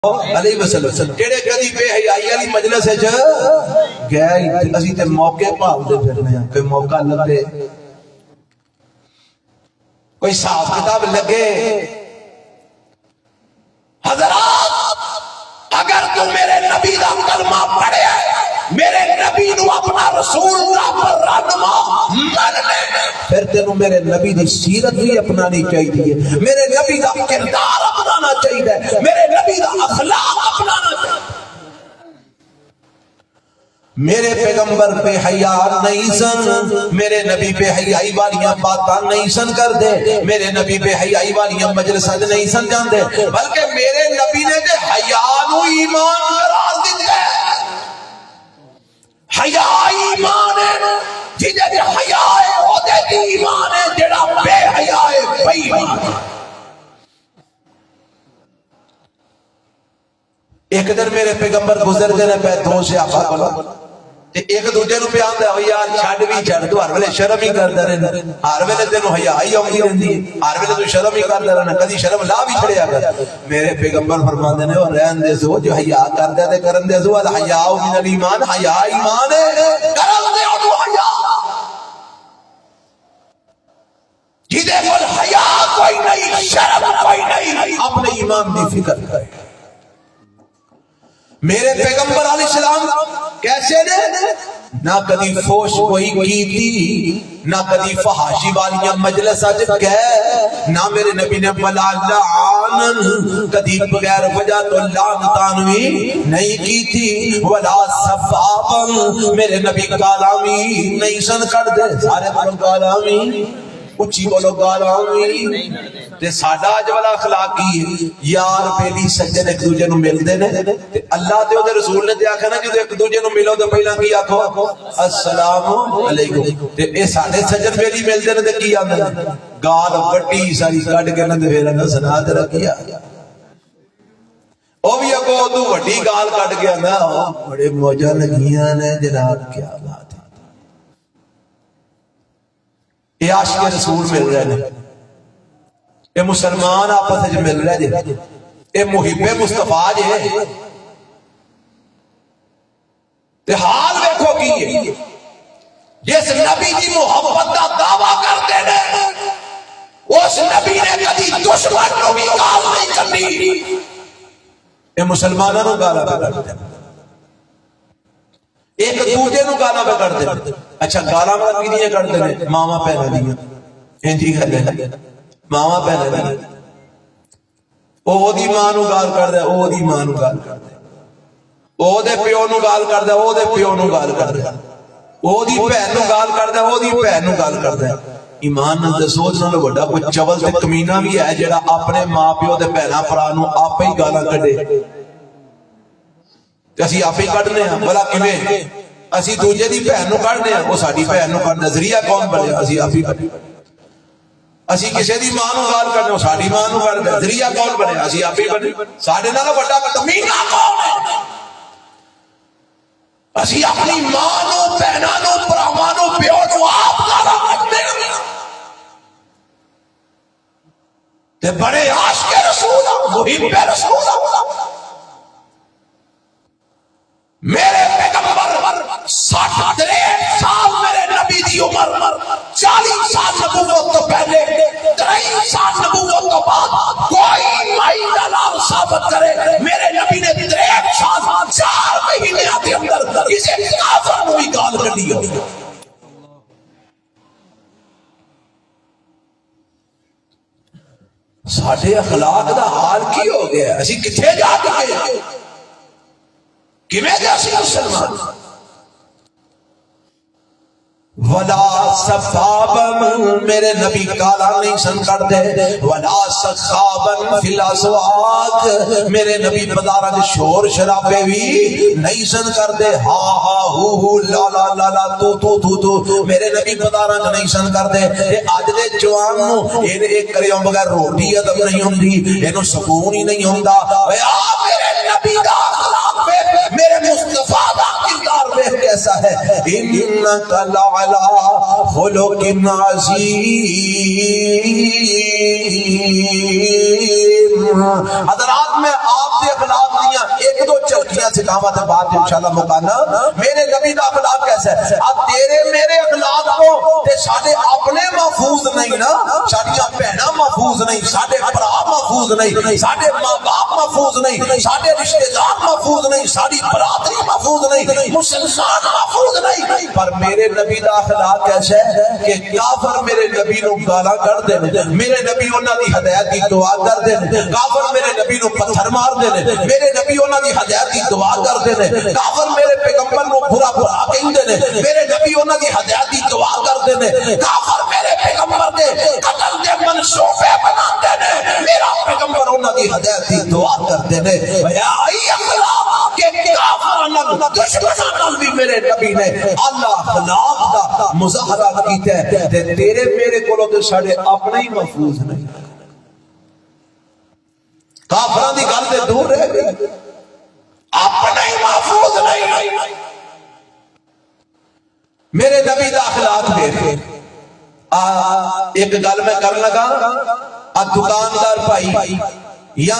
علیہ وسلم جڑے کدی بے حیائی والی مجلس وچ گئے اسی تے موقع بھالدے پھرنے ہیں کوئی موقع لگے کوئی حساب کتاب لگے حضرات اگر تو میرے نبی دا کلمہ پڑھے میرے نبی نو اپنا رسول دا رہنما مان لے پھر تینوں میرے نبی دی سیرت بھی اپنانی چاہیے میرے نبی دا کردار اپنانا چاہیے میرے نبی دا اخلاق اپنانا چاہیے میرے پیغمبر بے حیا نہیں سن میرے نبی بے حیائی والیاں باتاں نہیں سن کر دے میرے نبی بے حیائی والیاں مجلساں نہیں سن جاندے بلکہ میرے نبی نے تے حیا نو ایمان قرار دتا ہے حیا ایمان ہے جدے حیا ہے او تے ایمان ہے جڑا بے حیا ہے بے ایمان ہے ایک دن میرے پیغمبر گزر دے نے پہ دو سے آقا بولا ایک دوجے نو بیان دے ہوئی یار چھڑ بھی چھڑ تو ہر ویلے شرم ہی کردا رہنا ہر ویلے تینوں حیا ہی آوندی رہندی ہے ہر ویلے تو شرم ہی کردا رہنا کدی شرم لا بھی چھڑیا کر میرے پیغمبر فرماندے نے او رہن دے سو جو حیا کردا تے کرن دے سو الحیا من الایمان حیا ایمان ہے کرن دے اونوں حیا جدے کول حیا کوئی نہیں شرم کوئی نہیں اپنے ایمان دی فکر کرے میرے پیغمبر علیہ السلام کیسے نے نہ کدی فوش کوئی کی تھی نہ کدی فحاشی والیاں مجلسہ گئے نہ میرے نبی نے بلا لعانن کدی بغیر وجہ تو لعنتانوی نہیں کی تھی ولا صفابن میرے نبی کالامی نہیں سن کر دے سارے بولو کالامی اچھی بولو گالامی تے ساڈا اج والا اخلاق کی ہے یار پہلی سجن ایک دوجے نو ملدے نے تے اللہ تے اودے رسول نے تے آکھیا نا جدوں ایک دوجے نو ملو تے پہلا کی آکھو السلام علیکم تے اے ساڈے سجن پہلی ملدے نے تے کی آندے نے گال وڈی ساری کڈ کے نہ تے پھر سنا تے رکھیا او بھی اگوں تو وڈی گال کڈ کے آندا بڑے موجاں لگیاں نے جناب کیا بات یہ عاشق رسول مل رہے ہیں یہ مسلمان آپس میں مل رہے ہیں یہ محب مصطفیٰ جے تے حال دیکھو کی ہے جس نبی دی محبت دا دعویٰ کرتے ہیں اس نبی نے کدی دشمن کو بھی گال نہیں کرنی یہ مسلمانوں کو گالا کرتے ہیں ایک دوجے نو گالا پہ کر دے اچھا گالا میں کی نہیں کر دے ماما پہنے دیا انجی کر دے ماما پہنے دیا او دی ماں نو گال کر دے او دی ماں نو گال کر دے او دے پیو نو گال کر دے او دے پیو نو گال کر دے او دی بہن نو گال کر دے او دی بہن نو گال کر دے ایمان نال سوچ نال بڑا کوئی چول تے کمینہ بھی ہے جڑا اپنے ماں پیو دے بہنا بھرا نو آپے ہی گالاں کڈے اسی آپ ہی کڑھنے ہیں بلا کیویں اسی دوجے دی بہن نو کڑھنے ہیں وہ ساڈی بہن نو کڑھنے ذریعہ کون بنے اسی آپ ہی کڑھنے اسی کسے دی ماں نو گال کرنے وہ ساڈی ماں نو کڑھنے ذریعہ کون بنے اسی آپ ہی بنے ساڈے نال بڑا کمینہ کون ہے اسی اپنی ماں نو بہنا نو بھراواں نو پیو نو آپ گالاں کڈھنے تے بڑے عاشق رسول محب رسول میرے پیغمبر 63 سال میرے نبی دی عمر 40 سال نبوت تو پہلے 23 سال نبوت تو بعد کوئی مائی دلال ثابت کرے میرے نبی نے 3 سال 4 مہینے کے اندر کسی کافر کو بھی گال کڈی ہو ساڈے اخلاق دا حال کی ہو گیا اسی کتھے جا چکے ہیں کیویں جیسی مسلمان ولا صفابن میرے نبی کالا نہیں سن کر دے ولا سخابن فی الاسواق میرے نبی بازاراں وچ شور شرابے بھی نہیں سن کر دے ہا ہا ہو لا لا لا لا تو میرے نبی بازاراں وچ نہیں سن کر دے تے اج دے جوان نو اے کریوں بغیر روٹی ادب نہیں ہوندی اینو سکون ہی نہیں ہوندا اے آ میرے نبی دا اخلاق میرے مصطفیٰ دا کردار دیکھ کیسا ہے انک لعلی خلق عظیم حضرات میں آپ کے اخلاق جھلکیاں سکھاوا تے بعد انشاءاللہ مکانا میرے نبی دا اخلاق کیسا ہے اب تیرے میرے اخلاق کو تے ساڈے اپنے محفوظ نہیں نا ساڈیاں بہناں محفوظ نہیں ساڈے بھرا محفوظ نہیں ساڈے ماں باپ محفوظ نہیں ساڈے رشتہ دار محفوظ نہیں ساری برادری محفوظ نہیں مسلمان محفوظ نہیں پر میرے نبی دا اخلاق کیسا ہے کہ کافر میرے نبی نو گالاں کڈ دے میرے نبی انہاں دی ہدایت دی دعا کر دے کافر میرے نبی نو پتھر مار دے میرے نبی انہاں دی ہدایت دی دعا کر دے کافر میرے پیغمبر نو برا برا کہندے نے میرے نبی انہاں دی ہدایت دی دعا کر دے کافر میرے پیغمبر دے قتل دے منصوبے بناندے نے میرا پیغمبر انہاں دی ہدایت دی دعا کردے نے یا اخلاق کہ کافراں نال دشمناں نال بھی میرے نبی نے اللہ اخلاق دا مظاہرہ کیتا ہے تے تیرے میرے کولوں تے ساڈے اپنے ہی محفوظ نہیں کافراں دی گل تے دور رہ گئی اپنے ہی محفوظ نہیں میرے نبی دا اخلاق دیکھ ایک گل میں کر لگا دکاندار بھائی یا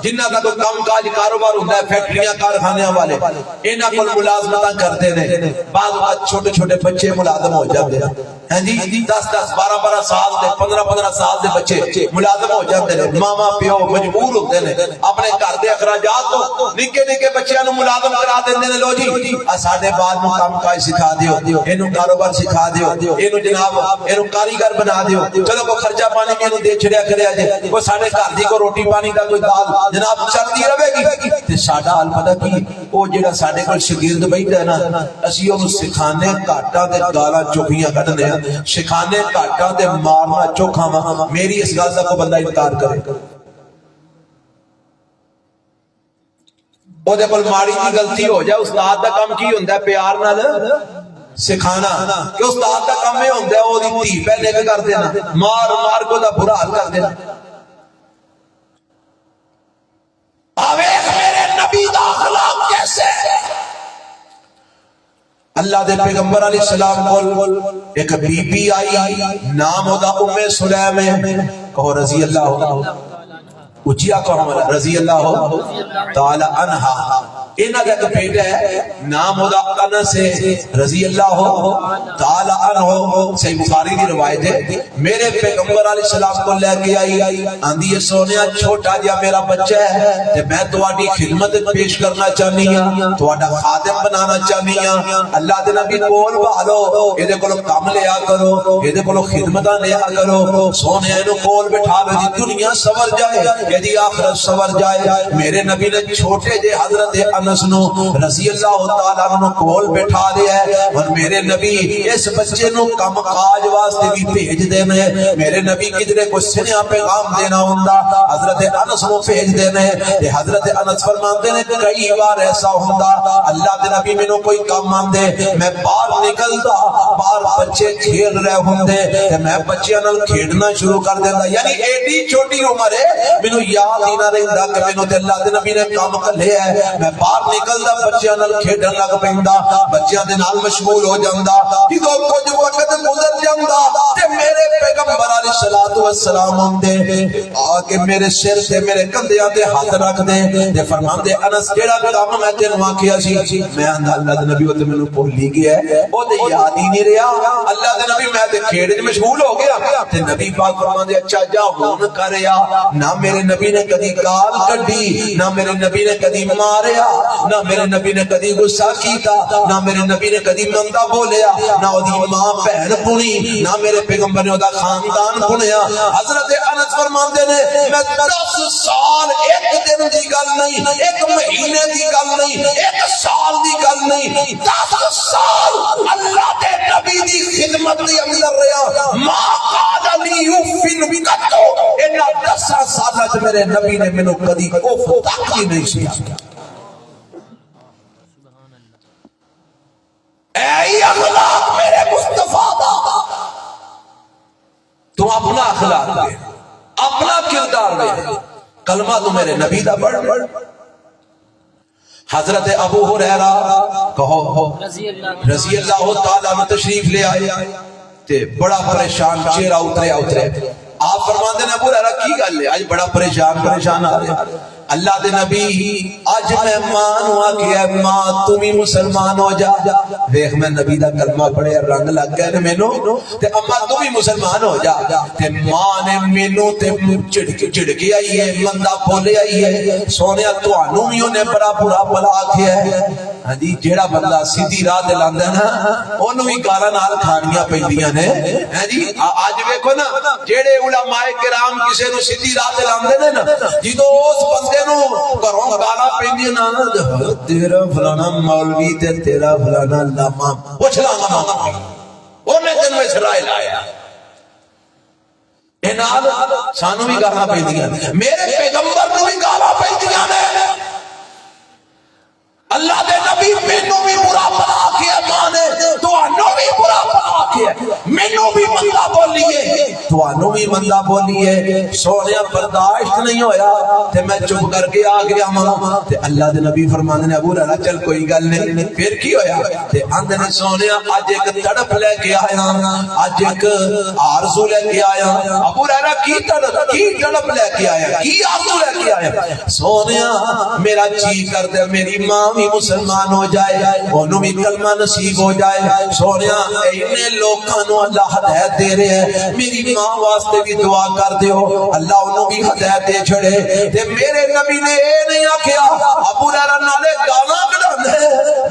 جنہ کا کوئی کام کاج کاروبار ہوتا ہے فیکٹریاں کارخانیاں والے انہاں کول ملازمتاں کرتے ہیں بعض وقت چھوٹے چھوٹے بچے ملازم ہو جاتے ہیں جی 10-10 12-12 سال دے 15-15 سال دے بچے ملازم ہو جاتے ہیں ماما پیو مجبور ہوتے ہیں اپنے گھر دے اخراجات تو نکے نکے بچیاں نو ملازم کرا دیندے نے لو جی ساڈے بعد نو کام کاج سکھا دیو اینو کاروبار سکھا دیو اینو جناب اینو کاریگر بنا دیو چلو کو خرچہ پانی اینو دے چھڑیا کریا جے وہ ساڈے گھر دی کو روٹی پانی دا کوئی دال جناب چلتی رہے گی تے ساڈا حال پتہ کی او جڑا ساڈے کول شاگرد بیٹھا ہے نا اسی او سکھانے گھاٹاں تے گالاں چوکھیاں کڈنے سکھانے گھاٹاں تے مارنا چوکھاواں میری اس گل دا کوئی بندہ انکار کرے او دے کول ماڑی جی غلطی ہو جائے استاد دا کام کی ہوندا ہے پیار نال سکھانا کہ استاد دا کام اے ہوندا ہے او دی دھی پہلے کے کر دینا مار مار کو دا برا حال کر دینا آویخ میرے نبی دا اخلاق کیسے اللہ دے پیغمبر علیہ السلام کول ایک بی بی آئی نام ہودا ام سلیم کہو رضی اللہ اچھیا کہو رضی اللہ تعالی عنہا انہاں دا ایک بیٹا ہے نام ہودا انس رضی اللہ تعالی عنہ صحیح بخاری دی روایت ہے میرے پیغمبر علیہ السلام کو لے کے آئی آندی ہے سونیا چھوٹا جا میرا بچہ ہے تے میں تواڈی خدمت پیش کرنا چاہنی ہاں تواڈا خادم بنانا چاہنی ہاں اللہ دے نبی کول بھالو اے دے کولوں کم لیا کرو اے دے کولوں خدمتاں لیا کرو سونیا نو کول بٹھا لو جی دنیا سور جائے اے دی آخرت سور جائے میرے نبی نے چھوٹے جے حضرت انس نو رضی اللہ تعالیٰ عنہ کول بٹھا دیا ہے اور میرے نبی اس بچے نو کم کاج واسطے بھی بھیج دینے میرے نبی کدرے کو سنیا پیغام دینا ہوندا حضرت انس نو بھیج دینے کہ حضرت انس فرماتے ہیں کئی بار ایسا ہوندا اللہ دے نبی میں نو کوئی کام آندے میں باہر نکلتا باہر بچے کھیل رہے ہوندے تے میں بچیاں نال کھیڈنا شروع کر دیندا یعنی ایڈی چھوٹی عمر ہے مینوں یاد ہی نہ رہندا کہ مینوں تے اللہ دے نبی نے کام کلے ہے میں باہر نکلدا بچیاں نال کھیڈن لگ پیندا بچیاں دے نال مشغول ہو جاندا جدوں کچھ وقت گزر جاندا تے میرے پیغمبر علیہ الصلوۃ والسلام ہوندے آ کے میرے سر تے میرے کندھیاں تے ہاتھ رکھ دے تے فرماندے انس جیڑا کام میں تینوں آکھیا سی میں اللہ دے نبی تے مینوں بھول ہی گیا او تے یاد ہی نہیں رہیا اللہ دے نبی میں تے کھیڈ وچ مشغول ہو گیا تے نبی پاک فرماندے اچھا جا ہون کریا نہ میرے نبی نے کدی گال کڈی نہ میرے نبی نے کدی ماریا نہ میرے نبی نے کدی غصہ کیتا نہ میرے نبی نے کدی مندا بولیا نہ اودی ماں بہن پونی نہ میرے پیغمبر نے اودہ خاندان پونیا حضرت انس فرماندے نے میں 10 سال ایک دن دی گل نہیں ایک مہینے دی گل نہیں ایک سال دی گل نہیں 10 سال اللہ دے نبی دی خدمت دی اندر رہیا ما قال لی یفن قط انہاں 10 سالاں وچ میرے نبی نے مینوں کدی اف تک ہی نہیں سکھایا اے اخلاق میرے مصطفیٰ دا تو اپنا اخلاق دے اپنا کردار دے کلمہ تو میرے نبی دا پڑھ حضرت ابو ہریرہ کہو رضی اللہ تعالیٰ عنہ تشریف لے آئے تے بڑا پریشان چہرہ اترے آپ فرماندے نے ابو ہریرہ کی گل ہے آج بڑا پریشان آ رہے اللہ دے نبی اج میں ماں نو آکھیا ماں تو بھی مسلمان ہو جا، دیکھ میں نبی دا کلمہ پڑھیا رنگ لگ گیا مینوں تے اما تو بھی مسلمان ہو جا، تے ماں نے مینوں تے جھڑکی آئی ہے، مندا بولے آئی ہے، سونیا تانوں بھی اونے بڑا برا بلا آکھیا ہے۔ ہاں جی جیڑا بندہ سیدھی راہ تے لاندا نا اونوں بھی گالاں نال کھانیاں پیندیاں نے۔ ہاں جی اج ویکھو نا جیڑے علماء کرام کسے نو سیدھی راہ تے لاندے نے نا جدوں اس بندے نو گھروں گالاں پیندیاں نا تیرا فلانا مولوی تے تیرا فلانا علامہ پوچھ لاں گا اونے تینوں اس راہ لایا، اے نال سانوں بھی گالاں پیندیاں نے، میرے پیغمبر نو بھی گالاں پیندیاں نے، اللہ دے نبی مینوں بھی برا بلا کیا ماں نے تانوں بھی برا بلا کیا، مینوں بھی مندا بولیے تانوں بھی مندا بولیے، سونیا برداشت نہیں ہویا تے میں چپ کر کے آ گیا ماں تے اللہ دے نبی فرماندے نے ابو ہریرہ چل کوئی گل نہیں، پھر کی ہویا تے آندے نے سونیا اج ایک تڑپ لے کے آیا، اج ایک آرزو لے کے آیا، ابو ہریرہ کی تڑپ لے کے آیا، کی آرزو لے کے آیا؟ سونیا میرا جی کر دے میری ماں بھی مسلمان ہو جائے، انہوں بھی کلمہ نصیب ہو جائے، سونیا اینے لوگاں نو اللہ ہدایت دے رہے ہیں، میری ماں واسطے بھی دعا کر دیو اللہ انہوں بھی ہدایت دے چھڑے۔ تے میرے نبی نے اے نہیں آکھیا ابو ہریرہ نالے گالاں کڈھاندے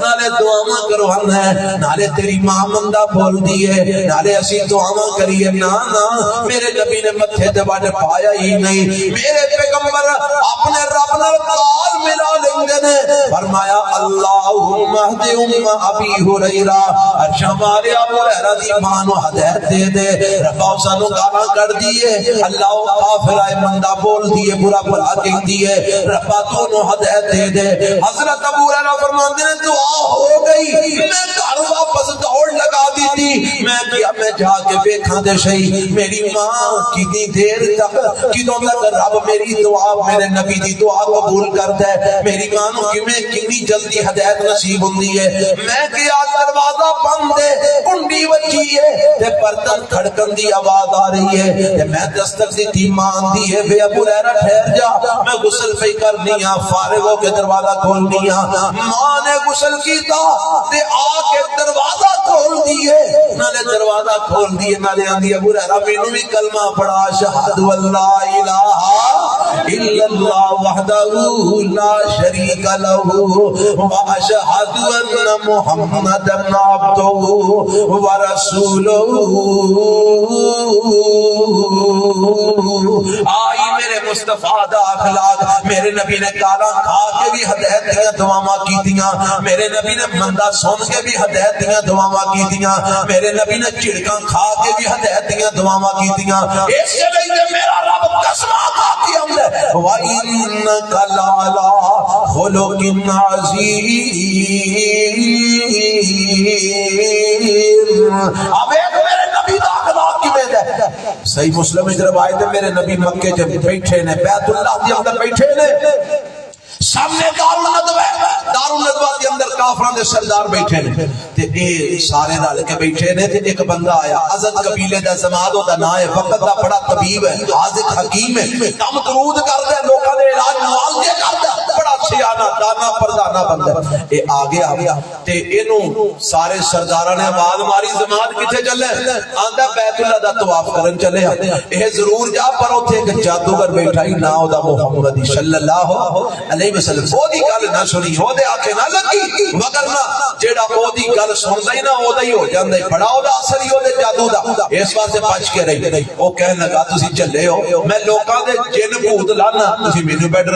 نالے دعاواں کرواندے نالے تیری ماں مندا بول دیے نالے اسی دعاواں کریے، نا نا میرے نبی نے متھے تے وڈ پایا ہی نہیں، میرے پیغمبر اپنے رب نال تال ملا لیندے نے، فرمایا اللہم اہد ام ابی ہریرہ، ارشا مارے ابو ہریرہ دی ماں نو ہدایت دے دے، ربا سانو گالاں کر دیے، اللہ کافر آئے مندا بول دیے برا بلا کہہ دیے، ربا تو نو ہدایت دے دے۔ حضرت ابو ہریرہ فرماندے نے دعا ہو گئی، میں گھر واپس دوڑ لگا دی تھی، میں کیا میں جا کے دیکھاں دے صحیح میری ماں کتنی دیر تک کدوں تک رب میری دعا میرے نبی دی دعا قبول کر دے، میری ماں نو کتنی جلدی ہدایت نصیب ہوندی ہے، میں کیا دروازہ بند ہے کنڈی وجی ہے تے برتن کھڑکن دی آواز آ رہی ہے تے میں دستک دی ماں دی ہے وے ابو ہریرہ ٹھہر جا میں غسل پہ کرنی ہاں، فارغ ہو کے دروازہ کھولنی ہاں، ماں نے غسل کیتا تے آ کے دروازہ کھول دیے، نالے دروازہ کھول دیے نالے آندی ابو ہریرہ مینوں بھی کلمہ پڑھا اشہد اللہ الہ الا اللہ وحدہ لا شریک لہ واشہد ان محمدا عبدہ ورسولہ۔ آئی میرے مصطفیٰ دا اخلاق، میرے نبی نے گالاں کھا کے بھی ہدایت دیاں دعاواں کیتیاں، میرے نبی نے مندا سن کے بھی ہدایت دیاں دعاواں کیتیاں، میرے نبی نے جھڑکاں کھا کے بھی ہدایت دیاں دعاواں کیتیاں، اس لیے میرا رب قسماں کھا کے آندا ہے وَإِنَّكَ لَعَلَىٰ خُلُقٍ عَظِيمٍ۔ اب ایک میرے نبی دا اخلاق کی میں دے صحیح مسلم میں روایت ہے میرے نبی مکے جب بیٹھے نے بیت اللہ کے اندر بیٹھے نے، سامنے دارالندوہ ہے، دارالندوہ کے اندر کافران دے سردار بیٹھے نے تے اے سارے رل کے بیٹھے نے تے ایک بندہ آیا ازد قبیلے دا زماد دا نام ہے، وقت دا بڑا طبیب ہے، حاذق حکیم ہے، کم درود کردا ہے، لوکاں دے علاج معالجے کردا ہے، بڑا سیانا دانا پردانا بندہ اے آگے آ گیا تے اینو سارے سرداراں نے آواز ماری زماد کتے چلے؟ آندا بیت اللہ دا طواف کرن چلے، اے ضرور جا پر اوتھے ایک جادوگر بیٹھا ہی نا او دا محمد صلی اللہ علیہ وسلم، او دی گل نہ سنی او دے آکھے نہ لگی، وگرنہ جیڑا او دی گل سندا ہی نہ او دا ہی ہو جاندا ہے، بڑا او دا اثر ہی او دے جادو دا، اس واسطے بچ کے رہی۔ او کہن لگا تسی چلے ہو میں لوکاں دے جن بھوت لانا تسی مینوں بیٹھ